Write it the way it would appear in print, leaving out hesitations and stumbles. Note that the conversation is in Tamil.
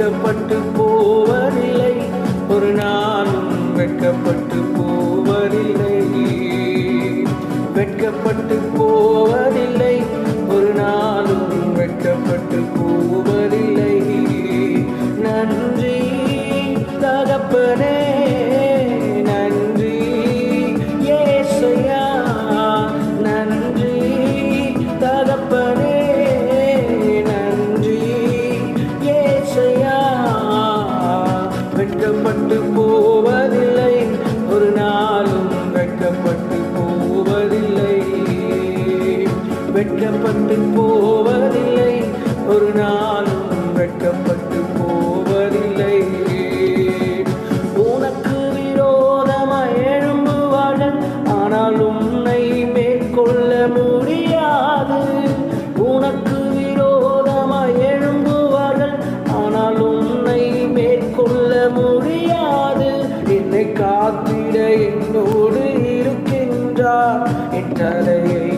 வெட்கப்பட்டு போவதில்லை, ஒரு நாளும் வெட்கப்பட்டு போவதில்லை. வெட்கப்பட்டு போவதில்லை, ஒரு நாளும் வெட்கப்பட்டு போவதில்லை. நன்றி தகப்பனே, நன்றி இயேசையா, நன்றி தகப்பனே, நன்றி இயேசையா. வெட்கப்பட்டு போவதில்லை, ஒரு நாளும் வெட்கப்பட்டு போவதில்லை. வெட்கப்பட்டு போவதில்லை, ஒரு நாளும் வெட்கப்பட்டு போவதில்லை. உனக்கு விரோதமாய் எழும்புவார்கள், ஆனால் உன்னை மேற்கொள்ள முடியாது. உனக்கு விரோதமாய் எழும்புவார்கள், ஆனால் உன்னை மேற்கொள்ள முடியாது. என்னை காத்திட என்னோடு இருக்கின்றார், என் தலையை